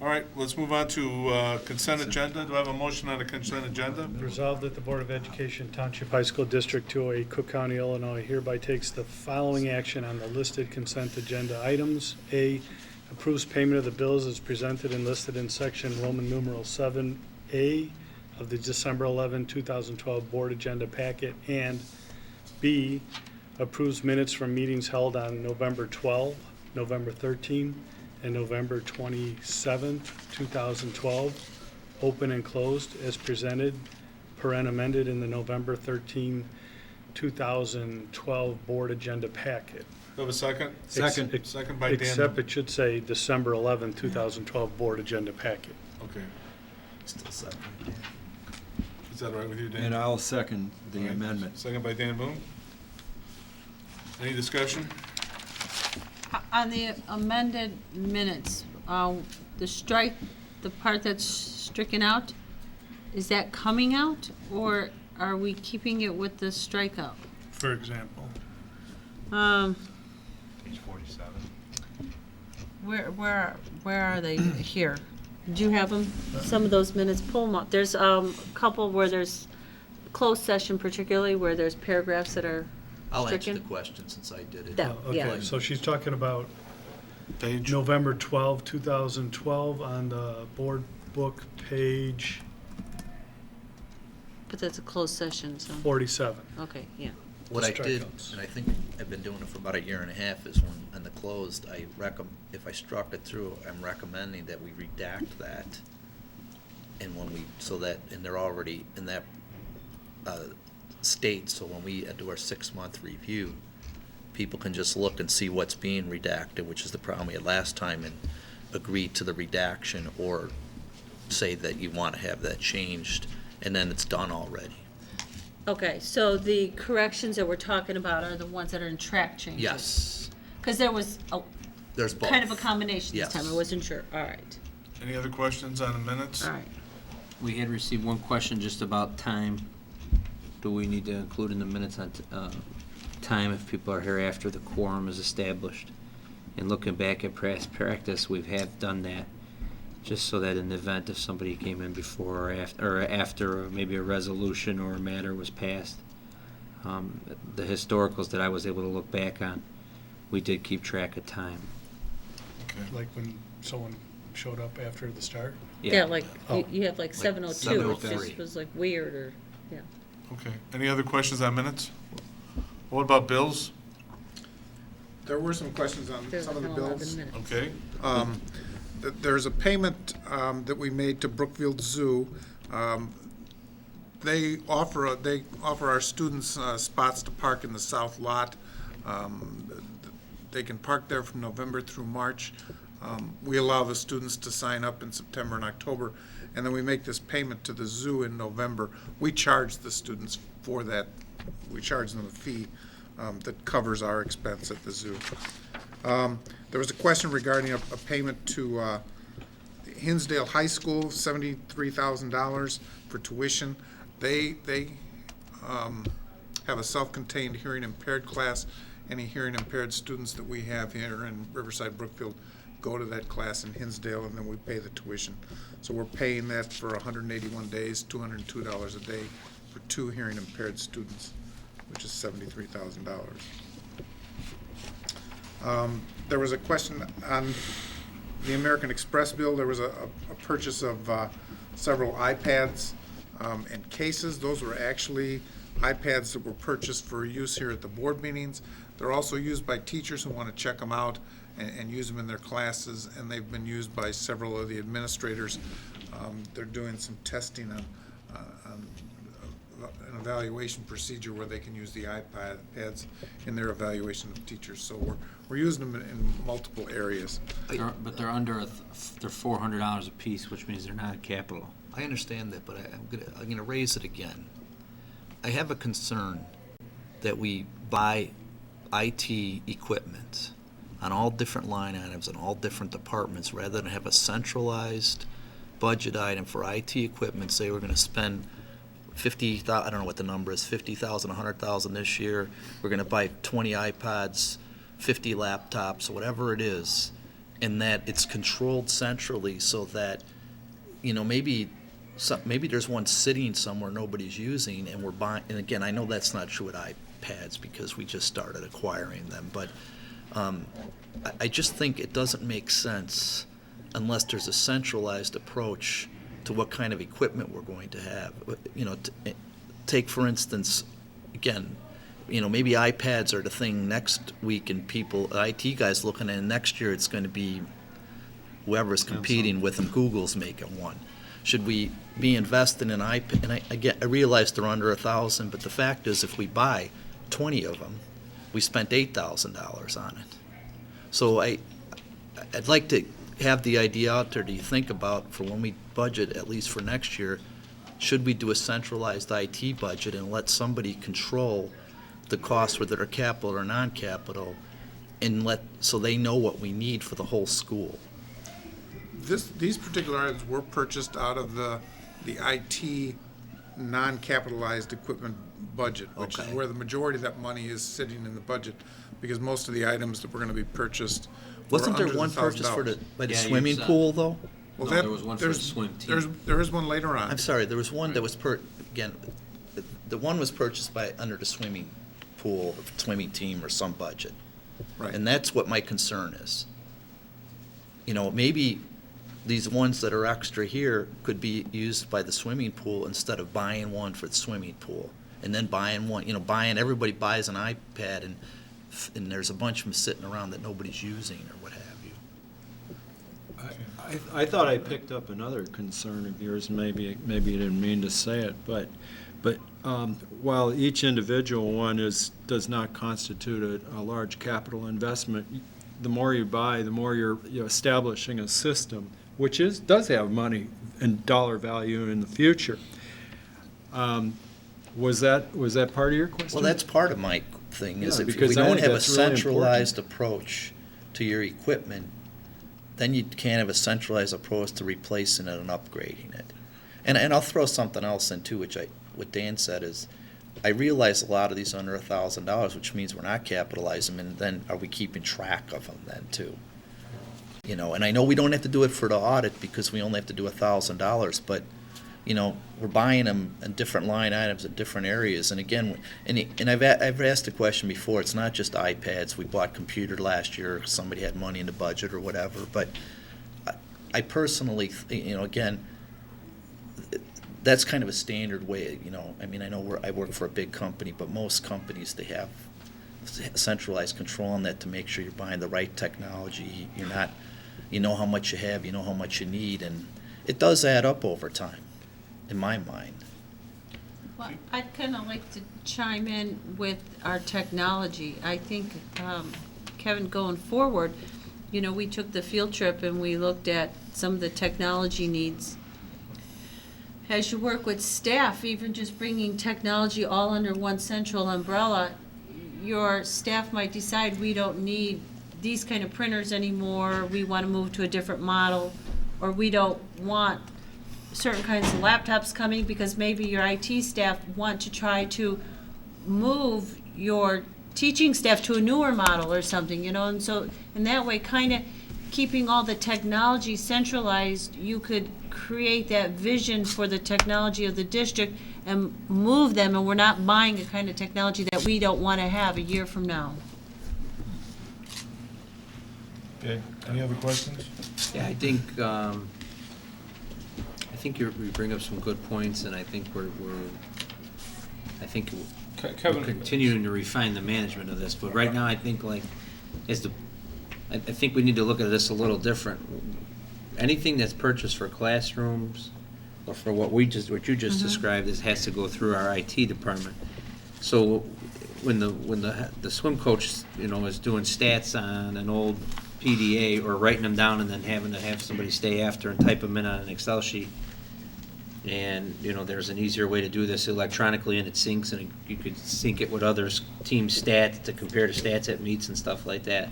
All right, let's move on to consent agenda. Do I have a motion on the consent agenda? Resolved that the Board of Education, Township High School District 208, Cook County, Illinois hereby takes the following action on the listed consent agenda items. A, approves payment of the bills as presented and listed in section Roman numeral 7A of the December 11, 2012 Board Agenda Packet. And B, approves minutes from meetings held on November 12, November 13, and November 27, 2012, open and closed as presented, paren amended in the November 13, 2012 Board Agenda Packet. Do I have a second? Second. Second by Dan. Except it should say December 11, 2012 Board Agenda Packet. Okay. Still second. Is that all right with you, Dan? And I'll second the All right. amendment. Second by Dan Boone. Any discussion? On the amended minutes, the strike, the part that's stricken out, is that coming out, or are we keeping it with the strikeout? For example. Page 47. Where are they? Here. Do you have them? Some of those minutes, pull them up. There's a couple where there's closed session, particularly where there's paragraphs that are I'll answer stricken. the question since I did it. That- Okay, yeah. so she's talking about Page? November 12, 2012 on the board book, page But that's a closed session, so, 47. okay, yeah. What I did, Strikeouts. and I think I've been doing it for about a year and a half, is when, on the closed, if I struck it through, I'm recommending that we redact that. And when we, so that, and they're already in that, state, so when we do our 6-month review, people can just look and see what's being redacted, which is the problem we had last time, and agree to the redaction, or say that you want to have that changed, and then it's done already. Okay, so the corrections that we're talking about are the ones that are in track changes? Yes, Because there was a there's both. kind of a combination this time, I Yes. wasn't sure. All right, Any other questions on the minutes? all right. We had received one question just about time. Do we need to include in the minutes on time if people are here after the quorum is established? And looking back at past practice, we have done that, just so that in the event if somebody came in before or after maybe a resolution or a matter was passed, the historicals that I was able to look back on, we did keep track of time. Okay. Like when someone showed up after the start? Yeah, like, Oh. you have like 7:02, it 7:03. just was like weird, or, yeah. Okay. Any other questions on minutes? What about bills? There were some questions on There's some of the like 11 bills. minutes. Okay. There's a payment that we made to Brookfield Zoo. They offer our students spots to park in the south lot. They can park there from November through March. We allow the students to sign up in September and October, and then we make this payment to the zoo in November. We charge the students for that. We charge them a fee that covers our expense at the zoo. There was a question regarding a payment to Hinsdale High School, $73,000 for tuition. They have a self-contained hearing impaired class. Any hearing impaired students that we have here in Riverside, Brookfield, go to that class in Hinsdale, and then we pay the tuition. So we're paying that for 181 days, $202 a day for 2 hearing impaired students, which is $73,000. There was a question on the American Express bill. There was a purchase of several iPads and cases. Those were actually iPads that were purchased for use here at the board meetings. They're also used by teachers who want to check them out and use them in their classes, and they've been used by several of the administrators. They're doing some testing on an evaluation procedure where they can use the iPads in their evaluation of teachers. So we're using them in multiple areas. But they're under, they're $400 a piece, which means they're not a capital. I understand that, but I'm gonna raise it again. I have a concern that we buy IT equipment on all different line items in all different departments, rather than have a centralized budget item for IT equipment. Say we're gonna spend 50,000, I don't know what the number is, 50,000, 100,000 this year. We're gonna buy 20 iPads, 50 laptops, whatever it is. and that it's controlled centrally so that, maybe there's one sitting somewhere nobody's using and we're buying, and again, I know that's not true with iPads because we just started acquiring them, but I just think it doesn't make sense unless there's a centralized approach to what kind of equipment we're going to have. Take for instance, again, maybe iPads are the thing next week and IT guys looking at it, next year it's going to be whoever's competing with them, Google's making one. Should we be investing in iPad? And I realize they're under $1,000, but the fact is if we buy 20 of them, we spent $8,000 on it. So I'd like to have the idea out there, do you think about, for when we budget, at least for next year, should we do a centralized IT budget and let somebody control the costs, whether they're capital or non-capital, and so they know what we need for the whole school? These particular items were purchased out of the IT non-capitalized equipment budget, which is Okay. where the majority of that money is sitting in the budget, because most of the items that were going to be purchased were Wasn't there under the one purchase $1,000. by the Yeah, swimming you pool, though? Well, No, that- there was one for the swim team. There is one later on. I'm sorry, there was one that was again, the one was purchased under the swimming pool, swimming team, or some budget. Right. And that's what my concern is. Maybe these ones that are extra here could be used by the swimming pool instead of buying one for the swimming pool. And then buying one, everybody buys an iPad and there's a bunch of them sitting around that nobody's using or what have you. I thought I picked up another concern of yours, maybe you didn't mean to say it, but while each individual one does not constitute a large capital investment, the more you buy, the more you're establishing a system, which does have money and dollar value in the future. Was that part of your question? Well, that's part of my thing, is Yeah, if we because I don't think have a that's really important. centralized approach to your equipment, then you can't have a centralized approach to replacing it and upgrading it. And I'll throw something else in too, what Dan said is, I realize a lot of these under $1,000, which means we're not capitalizing them, and then are we keeping track of them then too? And I know we don't have to do it for the audit because we only have to do $1,000, but we're buying them in different line items in different areas. And again, and I've asked the question before. It's not just iPads. We bought computer last year. Somebody had money in the budget or whatever. But I personally, again, that's kind of a standard way. I mean, I know I work for a big company, but most companies, they have centralized control on that to make sure you're buying the right technology. You're not, how much you have, how much you need, and it does add up over time, in my mind. Well, I'd kind of like to chime in with our technology. I think, Kevin, going forward, we took the field trip and we looked at some of the technology needs. As you work with staff, even just bringing technology all under one central umbrella, your staff might decide we don't need these kind of printers anymore, we want to move to a different model, or we don't want certain kinds of laptops coming because maybe your IT staff want to try to move your teaching staff to a newer model or something, and so in that way, kind of keeping all the technology centralized, you could create that vision for the technology of the district and move them, and we're not buying a kind of technology that we don't want to have a year from now. Okay, any other questions? Yeah, I think you bring up some good points, and I think we're Kevin, continuing to refine the management of this, but right now, I think I think we need to look at this a little different. Anything that's purchased for classrooms, or for what you just described, has to go through our IT department. So when the swim coach, is doing stats on an old PDA or writing them down and then having to have somebody stay after and type them in on an Excel sheet, and there's an easier way to do this electronically, and it syncs, and you could sync it with others' team stats to compare the stats at meets and stuff like that.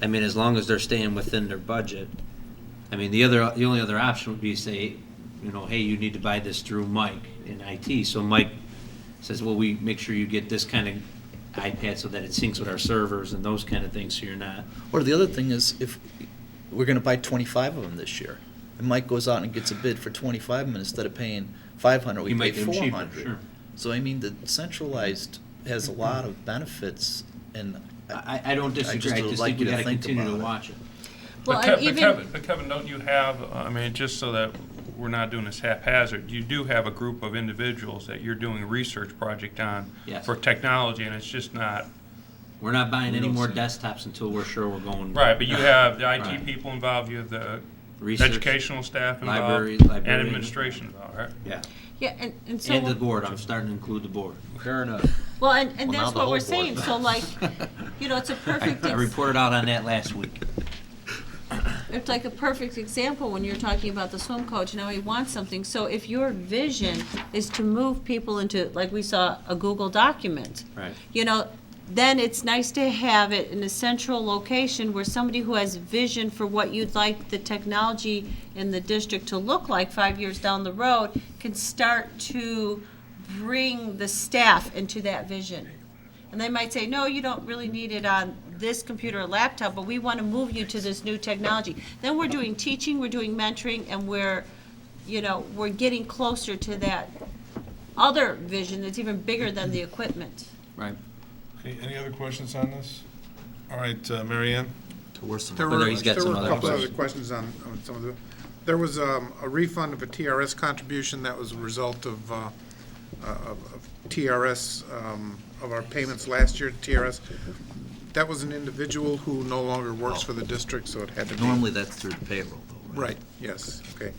I mean, as long as they're staying within their budget. I mean, the only other option would be say, hey, you need to buy this through Mike in IT. So Mike says, well, we make sure you get this kind of iPad so that it syncs with our servers and those kind of things, so you're not. Or the other thing is, if we're gonna buy 25 of them this year. And Mike goes out and gets a bid for 25 of them, instead of paying 500, we You pay make them cheaper, 400. sure. So I mean, the centralized has a lot of benefits, and I don't disagree, just I would just like think we you to gotta think continue to about it. watch it. Well, But and Kev- even, but Kevin, don't you have, I mean, just so that we're not doing this haphazard, you do have a group of individuals that you're doing a research project on Yes. for technology, and it's just not, We're not buying We any don't more see it. desktops until we're sure we're going. right, but you have the IT Right. people involved, you have the Research, educational staff involved, library- and librarian. administration involved, right? Yeah, yeah, and so. and the board, I'm starting to include the board. Fair enough. Well, and Well, now that's the what whole we're board saying, so like, you know, it's a perfect, I reported out on that last week. it's like a perfect example when you're talking about the swim coach, now he wants something, so if your vision is to move people into, like we saw, a Google document, Right. you know, then it's nice to have it in a central location where somebody who has vision for what you'd like the technology in the district to look like 5 years down the road can start to bring the staff into that vision. And they might say, no, you don't really need it on this computer or laptop, but we want to move you to this new technology. Then we're doing teaching, we're doing mentoring, and we're, you know, we're getting closer to that other vision that's even bigger than the equipment. Right. Okay, any other questions on this? All right, Mary Ann? there were some. There But were, he's got there some were a other couple other questions. questions on some of the, there was a refund of a TRS contribution that was a result of TRS, of our payments last year to TRS. That was an individual who no longer works for the district, so it had to be. Normally, that's through the payroll, though, right? Right, yes, okay.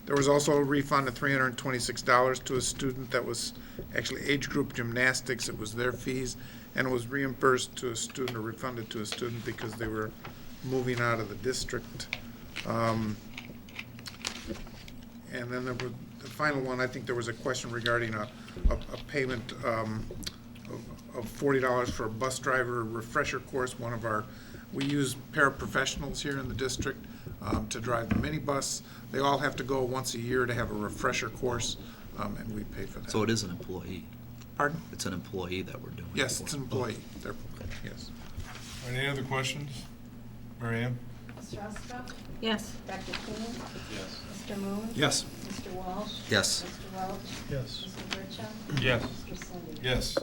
There was also a refund of $326 to a student that was actually age group gymnastics. It was their fees, and it was reimbursed to a student or refunded to a student because they were moving out of the district. And then there was, the final one, I think there was a question regarding a payment of $40 for a bus driver refresher course. One of our, we use paraprofessionals here in the district to drive the minibus. They all have to go once a year to have a refresher course, and we pay for that. So it is an employee. Pardon? It's an employee that we're doing it Yes, for. it's an employee. They're, yes. All right, any other questions? Mary Ann? Ms. Ruska? Yes. Dr. King? Yes. Mr. Moon? Yes. Mr. Walsh? Yes. Mr. Welch? Yes. Mr. Burchett? Yes. Mr. Cindy? Yes.